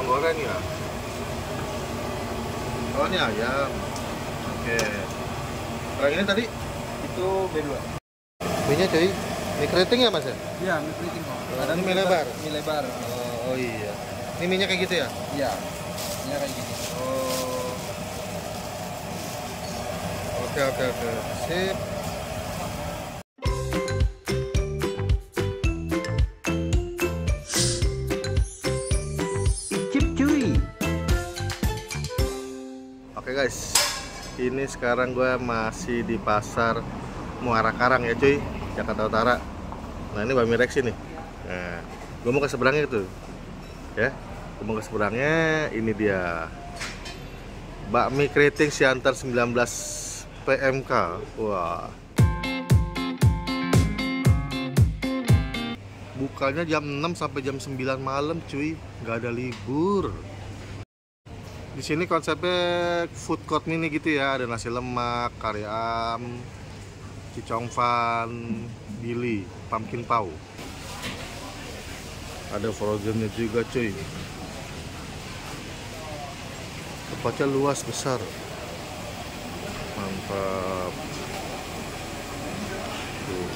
bawang goreng ya. Oh ini ayam. Oke. Kalau ini tadi Itu B2. mie-nya cuy. Mie keriting ya mas ya? Iya, mie keriting kok. Ada mie lebar. Mie lebar. Oh iya. Ini mie-nya kayak gitu ya? Iya. Mie kayak gini. Oh. Oke. Sip. Icip cuy. Oke guys. Ini sekarang gue masih di pasar Muara Karang ya cuy, Jakarta Utara. Nah ini Bami Rex nih. Nah, gue mau ke seberangnya tuh, ya. Gue mau ke seberangnya. Ini dia bakmi keriting Siantar 19 PMK. Wah. Bukanya jam 6 sampai jam 9 malam cuy, nggak ada libur. Di sini konsepnya food court mini gitu ya, ada nasi lemak, kari ayam, cicongfan, bili, pumpkin pau. Ada frozennya juga cuy. Tempatnya luas besar. Mantap. Tuh.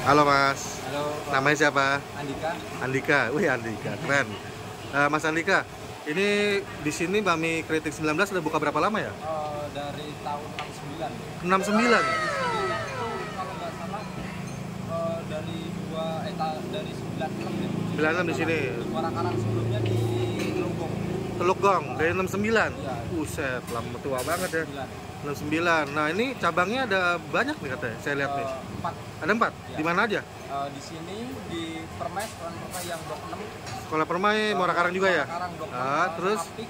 Halo Mas. Halo. Namanya siapa? Andika. Andika. Wih Andika, keren. Mas Andika, ini di sini Bami Keriting 19 udah buka berapa lama ya? Dari tahun 69. 69. Kalau nggak salah dari dari 96 ya. 96 di sini. Muara Karang sebelumnya di Telukgong. Teluk Gong dari 69. Iya. Buset, lama tua banget ya. 9. 69. Nah, ini cabangnya ada banyak nih katanya. Saya lihat nih. 4. Ada 4. Iya. Di mana aja? Di sini di Permai, Sekolah Permai yang Blok 6. Sekolah Permai, Muara Karang juga ya? Muara Karang Blok 6. Terus sama PIK,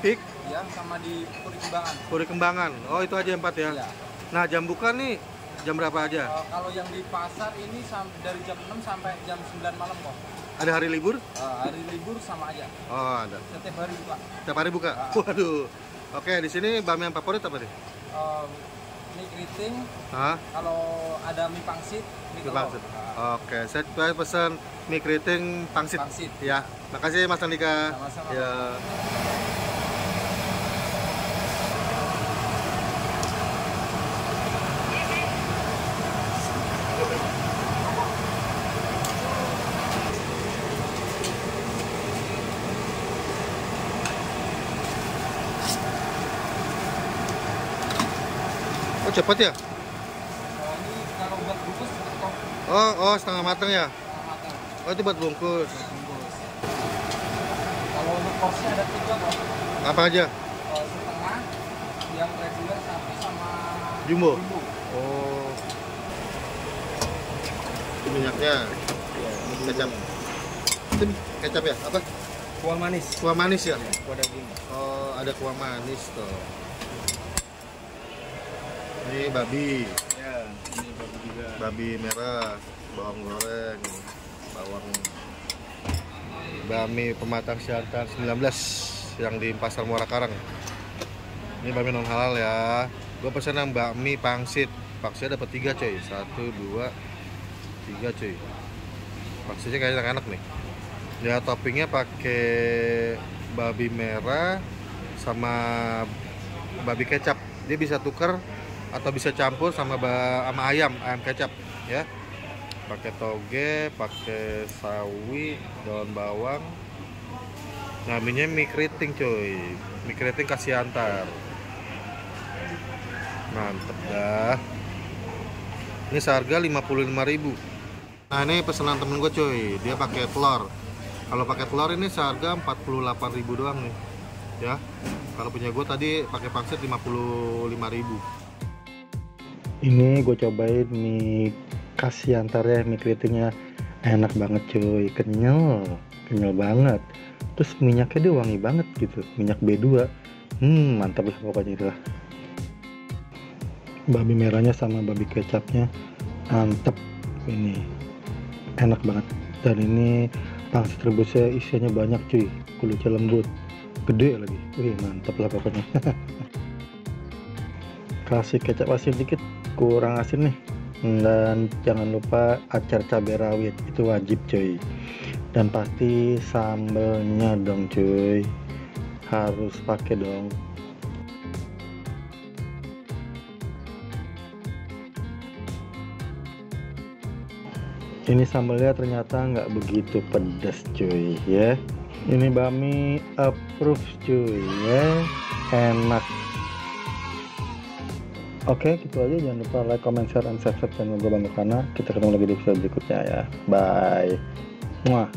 Pik, ya, sama di Puri Kembangan. Puri Kembangan. Oh, itu aja 4 ya. Iya. Nah, jam buka nih jam berapa aja? Kalau yang di pasar ini dari jam 6 sampai jam 9 malam kok. Ada hari libur? Hari libur sama aja. Oh, ada. Setiap hari buka. Tiap hari buka? Waduh. Oke, di sini bami yang favorit apa nih? Mie keriting. Hah? Kalau ada mie pangsit, mie Mie telur. pangsit. Oke, saya pesan mie keriting pangsit. Pangsit. Ya, makasih Mas Andika. Sama-sama. Ya. Oh, cepat ya? Ini kalau buat bungkus kok Oh, setengah matang ya? matang. Oh, itu buat bungkus. Bungkus. Kalau untuk porsi ada 3 kok. Apa aja? Setengah, yang reguler 1 sama Jumbo? jumbo. Oh. Ini minyaknya. Kecap. Itu kecap ya? Apa? Kuah manis. Kuah manis ya? Kuah daging. Oh, ada kuah manis tuh. Ini babi. Ya, ini bagus juga. Babi merah, bawang goreng, bawang bami pematang Siantar 19 yang di Pasar Muara Karang. Ini bami non halal ya. Gue pesen yang bakmi pangsit. Pangsitnya dapat 3 coy. 1 2 3 coy. Pangsitnya kayaknya enak-enak nih. Ya toppingnya pakai babi merah sama babi kecap. Dia bisa tuker atau bisa campur sama ayam kecap ya. Pakai toge, pakai sawi, daun bawang. Nah, mie keriting coy. Mie keriting khas Siantar. Mantep dah. Ini seharga 55.000. Nah, ini pesanan temen gue coy. Dia pakai telur. Kalau pakai telur ini seharga 48.000 doang nih. Ya. Kalau punya gue tadi pakai pangsit 55.000. Ini gue cobain mie khas Siantar ya, mie keritingnya enak banget cuy, kenyal banget. Terus minyaknya dia wangi banget gitu, minyak B2. Mantap lah pokoknya itulah. Babi merahnya sama babi kecapnya mantap, ini enak banget. Dan ini pangsit rebusnya isinya banyak cuy, kulitnya lembut, gede lagi. Wih mantap lah pokoknya. kasih kecap asin dikit, kurang asin nih. Dan jangan lupa acar cabai rawit, itu wajib cuy. Dan pasti sambelnya dong cuy, harus pakai dong. Ini sambelnya ternyata nggak begitu pedas cuy ya. Ini bakmi approve cuy ya, enak. Oke, gitu aja. Jangan lupa like, comment, share, and subscribe channel gue Bang Nirvana. Kita ketemu lagi di video berikutnya ya. Bye. Muah.